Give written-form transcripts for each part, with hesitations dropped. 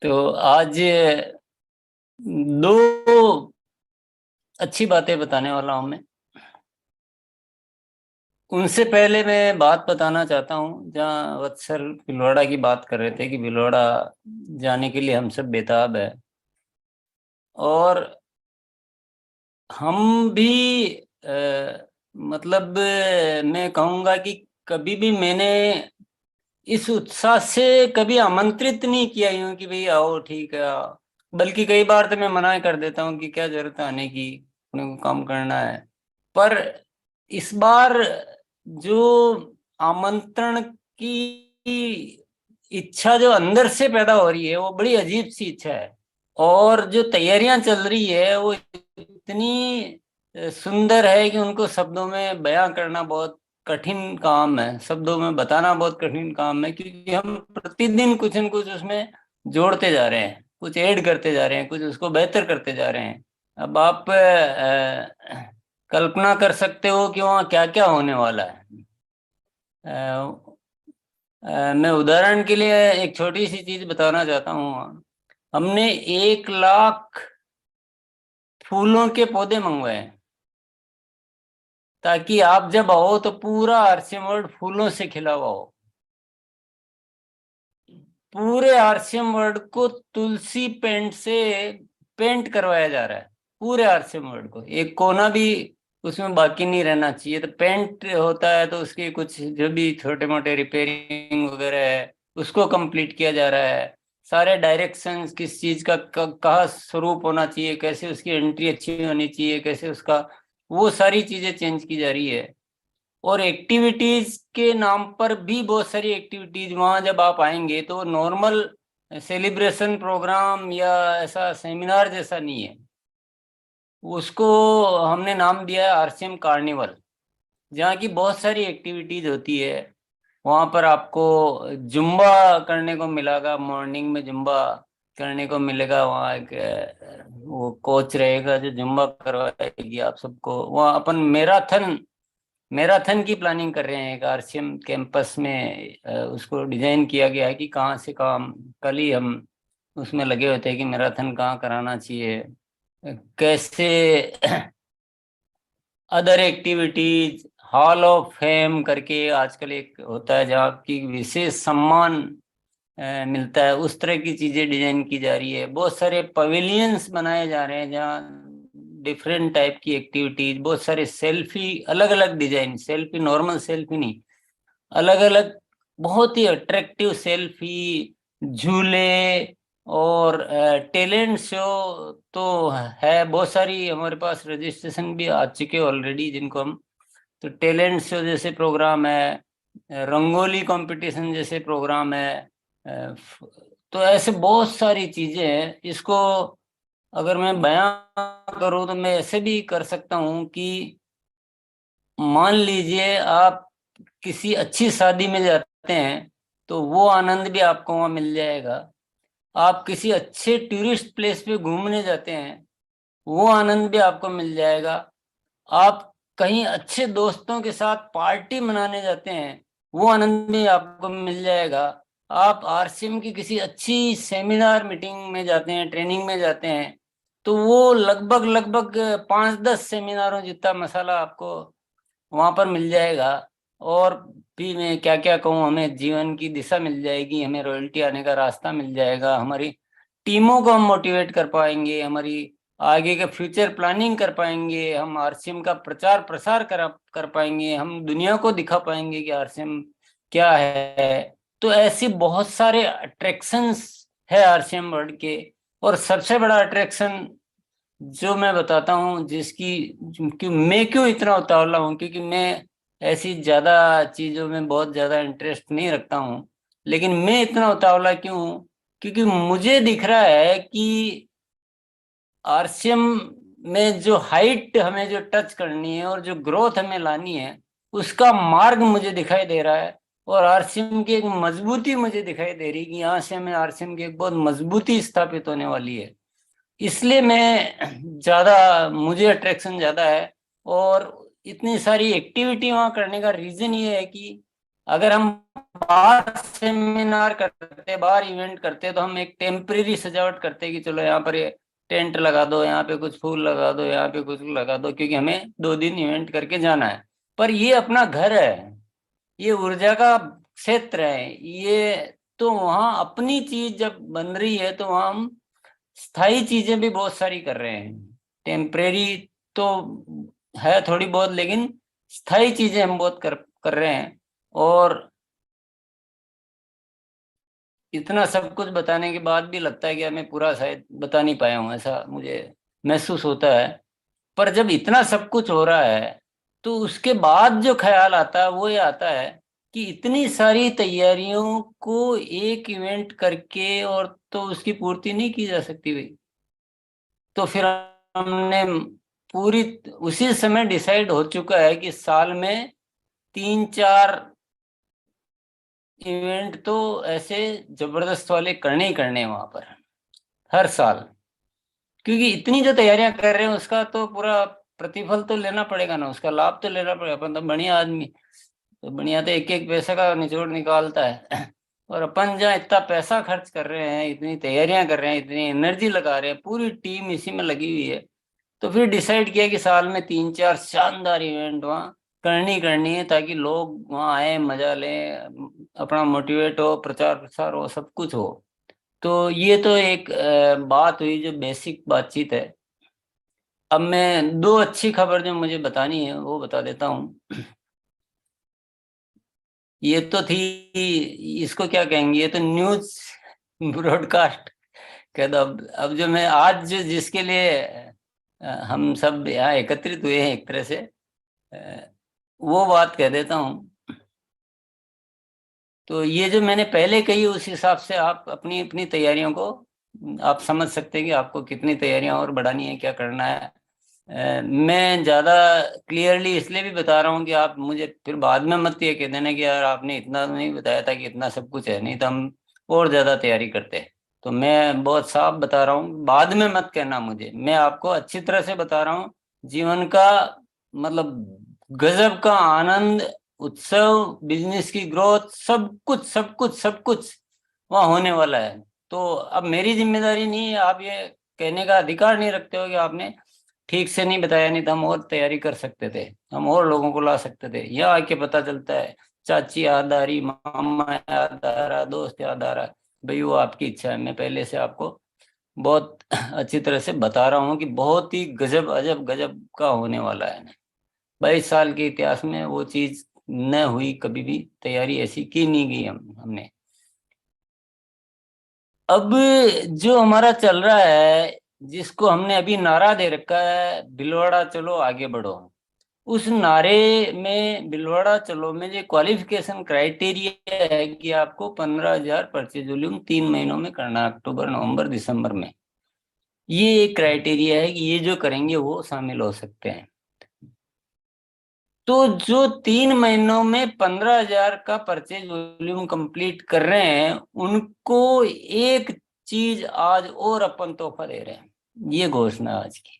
तो आज दो अच्छी बातें बताने वाला हूं मैं। उनसे पहले मैं बात बताना चाहता हूं, जहां वत्सर भीलवाड़ा की बात कर रहे थे कि भीलवाड़ा जाने के लिए हम सब बेताब है। और हम भी मतलब मैं कहूँगा कि कभी भी मैंने इस उत्साह से कभी आमंत्रित नहीं किया यूं कि भाई आओ ठीक है आओ। बल्कि कई बार तो मैं मना कर देता हूँ कि क्या जरूरत है आने की, अपने को काम करना है। पर इस बार जो आमंत्रण की इच्छा जो अंदर से पैदा हो रही है वो बड़ी अजीब सी इच्छा है। और जो तैयारियां चल रही है वो इतनी सुंदर है कि उनको शब्दों में बयां करना बहुत कठिन काम है, शब्दों में बताना बहुत कठिन काम है, क्योंकि हम प्रतिदिन कुछ न कुछ उसमें जोड़ते जा रहे हैं, कुछ ऐड करते जा रहे हैं, कुछ उसको बेहतर करते जा रहे हैं। अब आप कल्पना कर सकते हो कि वहाँ क्या क्या होने वाला है। अ, मैं उदाहरण के लिए एक छोटी सी चीज बताना चाहता हूँ। हमने 1 लाख फूलों के पौधे मंगवाए हैं, ताकि आप जब आओ तो पूरा आरसीएम वर्ल्ड फूलों से खिला हुआ हो। पूरे आरसीएम वर्ल्ड को तुलसी पेंट से पेंट करवाया जा रहा है। पूरे आरसीएम वर्ल्ड को एक कोना भी उसमें बाकी नहीं रहना चाहिए। तो पेंट होता है तो उसके कुछ जो भी छोटे मोटे रिपेयरिंग वगैरह है उसको कंप्लीट किया जा रहा है। सारे डायरेक्शंस किस चीज का कहाँ स्वरूप होना चाहिए, कैसे उसकी एंट्री अच्छी होनी चाहिए, कैसे उसका, वो सारी चीजें चेंज की जा रही है। और एक्टिविटीज के नाम पर भी बहुत सारी एक्टिविटीज वहां जब आप आएंगे तो नॉर्मल सेलिब्रेशन प्रोग्राम या ऐसा सेमिनार जैसा नहीं है। उसको हमने नाम दिया है आरसीएम कार्निवल, जहाँ की बहुत सारी एक्टिविटीज होती है। वहां पर आपको जुम्बा करने को मिलेगा, मॉर्निंग में जुम्बा करने को मिलेगा। वहाँ एक वो कोच रहेगा जो जुम्बा करवाएगी आप सबको। वहाँ अपन मैराथन मैराथन की प्लानिंग कर रहे हैं एक आरसीएम कैंपस में। उसको डिजाइन किया गया है कि कहाँ से कहाँ। कल ही हम उसमें लगे होते हैं कि मैराथन कहाँ कराना चाहिए, कैसे other activities. Hall of fame करके आजकल एक होता है जहाँ की विशेष सम्मान मिलता है, उस तरह की चीजें डिजाइन की जा रही है। बहुत सारे पवेलियंस बनाए जा रहे हैं जहाँ डिफरेंट टाइप की एक्टिविटीज, बहुत सारे सेल्फी, अलग अलग डिजाइन, सेल्फी नॉर्मल सेल्फी नहीं, अलग अलग बहुत ही अट्रैक्टिव सेल्फी, झूले और टैलेंट शो तो है। बहुत सारी हमारे पास रजिस्ट्रेशन भी आ चुके ऑलरेडी, जिनको हम, तो टैलेंट शो जैसे प्रोग्राम है, रंगोली कंपटीशन जैसे प्रोग्राम है। तो ऐसे बहुत सारी चीजें हैं। इसको अगर मैं बयां करूँ तो मैं ऐसे भी कर सकता हूँ कि मान लीजिए आप किसी अच्छी शादी में जाते हैं तो वो आनंद भी आपको वहां मिल जाएगा। आप किसी अच्छे टूरिस्ट प्लेस पे घूमने जाते हैं, वो आनंद भी आपको मिल जाएगा। आप कहीं अच्छे दोस्तों के साथ पार्टी मनाने जाते हैं, वो आनंद भी आपको मिल जाएगा। आप आरसीएम की किसी अच्छी सेमिनार मीटिंग में जाते हैं, ट्रेनिंग में जाते हैं, तो वो लगभग लगभग 5-10 सेमिनारों जितना मसाला आपको वहां पर मिल जाएगा। और भी मैं क्या क्या कहूँ, हमें जीवन की दिशा मिल जाएगी, हमें रॉयल्टी आने का रास्ता मिल जाएगा, हमारी टीमों को हम मोटिवेट कर पाएंगे, हमारी आगे के फ्यूचर प्लानिंग कर पाएंगे, हम आरसीएम का प्रचार प्रसार कर पाएंगे, हम दुनिया को दिखा पाएंगे कि आरसीएम क्या है। तो ऐसी बहुत सारे अट्रैक्शंस है आरसीएम वर्ल्ड के। और सबसे बड़ा अट्रैक्शन जो मैं बताता हूँ, मैं क्यों इतना उतावला हूँ, क्योंकि मैं ऐसी ज्यादा चीजों में बहुत ज्यादा इंटरेस्ट नहीं रखता हूँ। लेकिन मैं इतना उतावला क्यों हूँ, क्योंकि मुझे दिख रहा है कि आरसीएम में जो हाइट हमें जो टच करनी है और जो ग्रोथ हमें लानी है, उसका मार्ग मुझे दिखाई दे रहा है। और आरसीएम की एक मजबूती मुझे दिखाई दे रही है कि यहाँ से हमें आरसीएम की एक बहुत मजबूती स्थापित होने वाली है। इसलिए मैं ज्यादा, मुझे अट्रैक्शन ज्यादा है। और इतनी सारी एक्टिविटी वहाँ करने का रीजन ये है कि अगर हम बाहर सेमिनार करते, बाहर इवेंट करते, तो हम एक टेम्परेरी सजावट करते कि चलो यहाँ पर ये टेंट लगा दो, यहाँ पे कुछ फूल लगा दो, यहाँ पे कुछ लगा दो, क्योंकि हमें 2 दिन इवेंट करके जाना है। पर ये अपना घर है, ये ऊर्जा का क्षेत्र है ये, तो वहां अपनी चीज जब बन रही है तो वहां हम स्थायी चीजें भी बहुत सारी कर रहे हैं। टेम्परेरी तो है थोड़ी बहुत, लेकिन स्थायी चीजें हम बहुत कर कर रहे हैं। और इतना सब कुछ बताने के बाद भी लगता है कि मैं पूरा शायद बता नहीं पाया हूँ, ऐसा मुझे महसूस होता है। पर जब इतना सब कुछ हो रहा है, तो उसके बाद जो ख्याल आता है वो ये आता है कि इतनी सारी तैयारियों को एक इवेंट करके और तो उसकी पूर्ति नहीं की जा सकती भाई। तो फिर हमने पूरी उसी समय डिसाइड हो चुका है कि साल में 3-4 इवेंट तो ऐसे जबरदस्त वाले करने ही करने हैं वहां पर, हर साल। क्योंकि इतनी जो तैयारियां कर रहे हैं उसका तो पूरा प्रतिफल तो लेना पड़ेगा ना, उसका लाभ तो लेना पड़ेगा। अपन तो बढ़िया आदमी, तो बढ़िया तो एक एक पैसे का निचोड़ निकालता है। और अपन जहाँ इतना पैसा खर्च कर रहे हैं, इतनी तैयारियां कर रहे हैं, इतनी एनर्जी लगा रहे हैं, पूरी टीम इसी में लगी हुई है, तो फिर डिसाइड किया कि साल में 3-4 शानदार इवेंट वहाँ करनी है, ताकि लोग वहाँ आए, मजा लें, अपना मोटिवेट हो, प्रचार प्रसार हो, सब कुछ हो। तो ये तो एक बात हुई जो बेसिक बातचीत है। अब मैं दो अच्छी खबर जो मुझे बतानी है वो बता देता हूँ। ये तो थी, इसको क्या कहेंगे, ये तो न्यूज ब्रॉडकास्ट कह दो। अब जो मैं आज जो जिसके लिए हम सब यहाँ एकत्रित हुए हैं एक तरह से, अ, वो बात कह देता हूँ। तो ये जो मैंने पहले कही उस हिसाब से आप अपनी अपनी तैयारियों को आप समझ सकते हैं कि आपको कितनी तैयारियां और बढ़ानी है, क्या करना है। मैं ज़्यादा क्लियरली इसलिए भी बता रहा हूँ कि आप मुझे फिर बाद में मत ये कह देना कि यार आपने इतना नहीं बताया था कि इतना सब कुछ है, नहीं तो हम और ज़्यादा तैयारी करते। तो मैं बहुत साफ बता रहा हूँ, बाद में मत कहना मुझे, मैं आपको अच्छी तरह से बता रहा हूँ। जीवन का मतलब गजब का आनंद, उत्सव, बिजनेस की ग्रोथ, सब कुछ सब कुछ सब कुछ वहाँ होने वाला है। तो अब मेरी जिम्मेदारी नहीं है, आप ये कहने का अधिकार नहीं रखते हो कि आपने ठीक से नहीं बताया, नहीं तो हम और तैयारी कर सकते थे, हम और लोगों को ला सकते थे। यहाँ आके पता चलता है चाची याद आ रही, मामा याद आ रहा, दोस्त याद आ रहा। भाई वो आपकी इच्छा है, मैं पहले से आपको बहुत अच्छी तरह से बता रहा हूँ कि बहुत ही गजब अजब गजब का होने वाला है। 22 साल के इतिहास में वो चीज न हुई कभी भी, तैयारी ऐसी की नहीं गई हमने। अब जो हमारा चल रहा है, जिसको हमने अभी नारा दे रखा है, भिलवाड़ा चलो आगे बढ़ो, उस नारे में, भिलवाड़ा चलो में, जो क्वालिफिकेशन क्राइटेरिया है कि आपको 15,000 परचेज वॉल्यूम 3 महीनों में करना है, अक्टूबर नवंबर दिसंबर में। ये एक क्राइटेरिया है कि ये जो करेंगे वो शामिल हो सकते हैं। तो जो 3 महीनों में 15,000 का परचेज वॉल्यूम कंप्लीट कर रहे हैं, उनको एक चीज आज और अपन तोहफा दे रहे हैं। ये घोषणा आज की,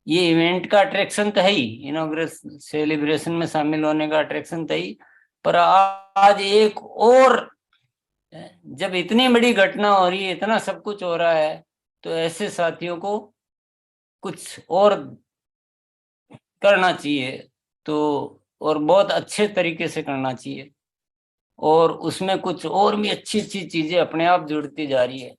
ये इवेंट का अट्रैक्शन तो है ही, इनॉग्रेशन सेलिब्रेशन में शामिल होने का अट्रैक्शन तो ही, पर आज एक और, जब इतनी बड़ी घटना हो रही है, इतना सब कुछ हो रहा है, तो ऐसे साथियों को कुछ और करना चाहिए। तो और बहुत अच्छे तरीके से करना चाहिए, और उसमें कुछ और भी अच्छी अच्छी चीजें अपने आप जुड़ती जा रही है।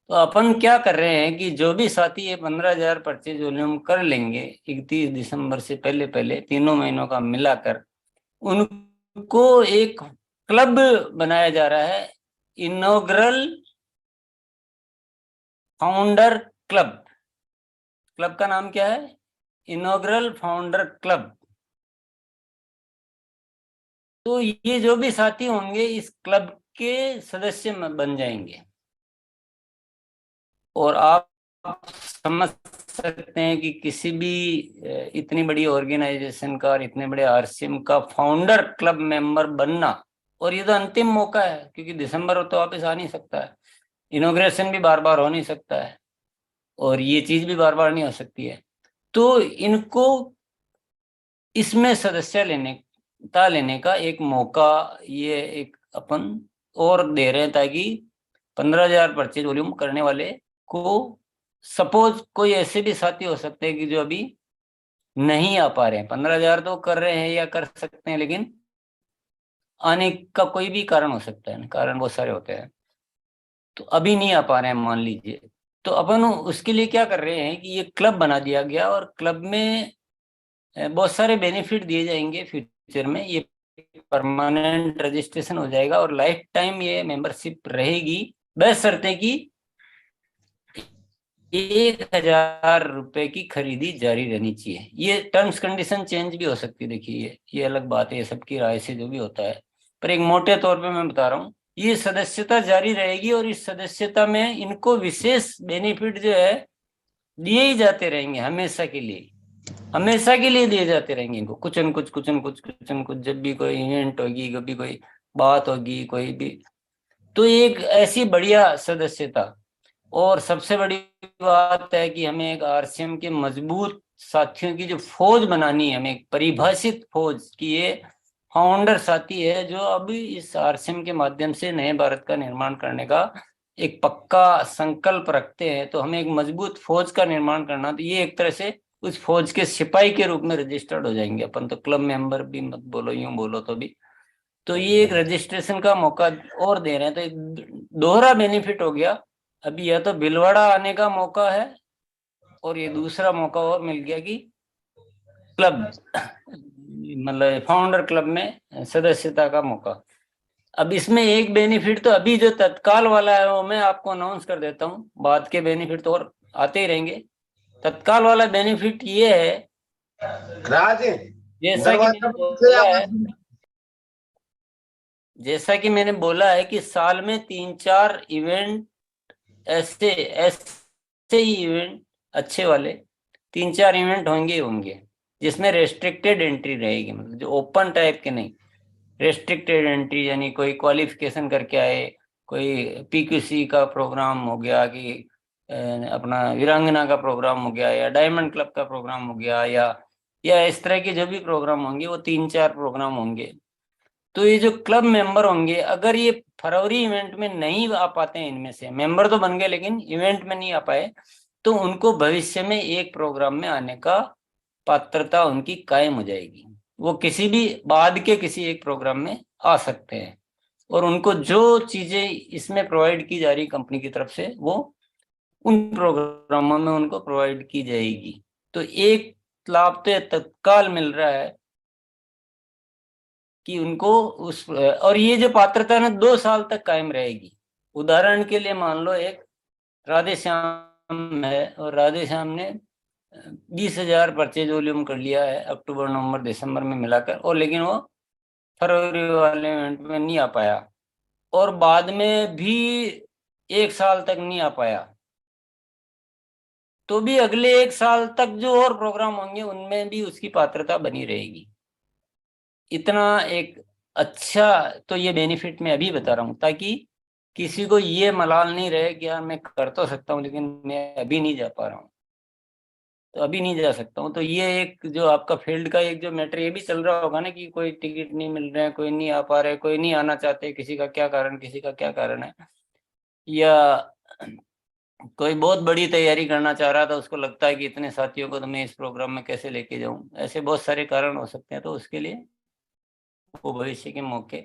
तो अपन क्या कर रहे हैं कि जो भी साथी ये 15,000 परचेज वॉल्यूम कर लेंगे 31 दिसंबर से पहले पहले, 3 महीनों का मिलाकर, उनको एक क्लब बनाया जा रहा है, इनॉग्रल फाउंडर क्लब। क्लब का नाम क्या है? Inaugural founder club. तो ये जो भी साथी होंगे इस क्लब के सदस्य बन जाएंगे। और आप समझ सकते हैं कि किसी भी इतनी बड़ी ऑर्गेनाइजेशन का और इतने बड़े आरसीएम का फाउंडर क्लब मेंबर बनना, और ये तो अंतिम मौका है, क्योंकि दिसंबर तो वापस आ नहीं सकता है, इनॉग्रेशन भी बार बार हो नहीं सकता है, और ये चीज भी बार बार नहीं हो सकती है। तो इनको इसमें सदस्य लेने सदस्यता लेने का एक मौका ये एक अपन और दे रहे हैं, ताकि 15,000 परचेज वॉल्यूम करने वाले को, सपोज कोई ऐसे भी साथी हो सकते हैं कि जो अभी नहीं आ पा रहे हैं, 15,000 तो कर रहे हैं या कर सकते हैं, लेकिन आने का कोई भी कारण हो सकता है, कारण बहुत सारे होते हैं, तो अभी नहीं आ पा रहे हैं मान लीजिए। तो अपन उसके लिए क्या कर रहे हैं कि ये क्लब बना दिया गया, और क्लब में बहुत सारे बेनिफिट दिए जाएंगे फ्यूचर में। ये परमानेंट रजिस्ट्रेशन हो जाएगा और लाइफ टाइम ये मेंबरशिप रहेगी, बशर्ते कि 1,000 रुपए की खरीदी जारी रहनी चाहिए। ये टर्म्स कंडीशन चेंज भी हो सकती है, देखिए ये अलग बात है, ये सबकी राय से जो भी होता है, पर एक मोटे तौर पे मैं बता रहा हूँ, ये सदस्यता जारी रहेगी, और इस सदस्यता में इनको विशेष बेनिफिट जो है दिए ही जाते रहेंगे, हमेशा के लिए, हमेशा के लिए दिए जाते रहेंगे इनको, कुछ न कुछ कुछ न कुछ कुछ न कुछ, जब भी कोई इवेंट होगी, कभी कोई बात होगी, कोई भी, तो एक ऐसी बढ़िया सदस्यता। और सबसे बड़ी बात है कि हमें एक आरसीएम के मजबूत साथियों की जो फौज बनानी है, हमें एक परिभाषित फौज की, ये फाउंडर साथी है जो अभी इस आरसीएम के माध्यम से नए भारत का निर्माण करने का एक पक्का संकल्प रखते हैं। तो हमें एक मजबूत फौज का निर्माण करना, तो ये एक तरह से उस फौज के सिपाही के रूप में रजिस्टर्ड हो जाएंगे अपन, तो क्लब मेंबर भी मत बोलो, यूं बोलो तो भी। तो ये एक रजिस्ट्रेशन का मौका और दे रहे हैं, तो एक दोहरा बेनिफिट हो गया। अभी या तो भीलवाड़ा आने का मौका है, और ये दूसरा मौका और मिल गया कि क्लब, मतलब फाउंडर क्लब में सदस्यता का मौका। अब इसमें एक बेनिफिट तो अभी जो तत्काल वाला है वो मैं आपको अनाउंस कर देता हूँ, बाद के बेनिफिट तो और आते ही रहेंगे। तत्काल वाला बेनिफिट ये है, राज जैसा कि मैंने दरवाजा से बोला है, आप जैसा कि मैंने बोला है कि साल में 3-4 इवेंट, ऐसे ऐसे ही इवेंट अच्छे वाले 3-4 इवेंट होंगे ही होंगे, जिसमें रेस्ट्रिक्टेड एंट्री रहेगी, मतलब जो ओपन टाइप के नहीं, रेस्ट्रिक्टेड एंट्री, यानी कोई क्वालिफिकेशन करके आए, कोई पीक्यूसी का प्रोग्राम हो गया, कि अपना वीरांगना का प्रोग्राम हो गया, या डायमंड क्लब का प्रोग्राम हो गया, या इस तरह के जो भी प्रोग्राम होंगे, वो 3-4 प्रोग्राम होंगे। तो ये जो क्लब मेंबर होंगे, अगर ये फरवरी इवेंट में नहीं आ पाते हैं, इनमें से मेंबर तो बन गए लेकिन इवेंट में नहीं आ पाए, तो उनको भविष्य में एक प्रोग्राम में आने का पात्रता उनकी कायम हो जाएगी। वो किसी भी बाद के किसी एक प्रोग्राम में आ सकते हैं, और उनको जो चीजें इसमें प्रोवाइड की जा रही कंपनी की तरफ से, वो उन प्रोग्रामों में उनको प्रोवाइड की जाएगी। तो एक लाभ तो तत्काल मिल रहा है कि उनको उस, और ये जो पात्रता है ना 2 साल तक कायम रहेगी। उदाहरण के लिए मान लो एक राधे श्याम है, और राधे श्याम ने 20,000 परचेज वॉल्यूम कर लिया है अक्टूबर नवंबर दिसंबर में मिलाकर, और लेकिन वो फरवरी वाले इवेंट में नहीं आ पाया, और बाद में भी 1 साल तक नहीं आ पाया, तो भी अगले 1 साल तक जो और प्रोग्राम होंगे उनमें भी उसकी पात्रता बनी रहेगी। इतना एक अच्छा, तो ये बेनिफिट मैं अभी बता रहा हूँ, ताकि किसी को ये मलाल नहीं रहे कि यार मैं कर तो सकता हूँ लेकिन मैं अभी नहीं जा पा रहा हूँ, तो अभी नहीं जा सकता हूँ। तो ये एक जो आपका फील्ड का एक जो मैटर ये भी चल रहा होगा ना, कि कोई टिकट नहीं मिल रहे हैं, कोई नहीं आ पा रहे, कोई नहीं आना चाहते, किसी का क्या कारण, किसी का क्या कारण है, या कोई बहुत बड़ी तैयारी करना चाह रहा था, उसको लगता है कि इतने साथियों को तो मैं इस प्रोग्राम में कैसे लेके जाऊं, ऐसे बहुत सारे कारण हो सकते हैं। तो उसके लिए वो भविष्य के मौके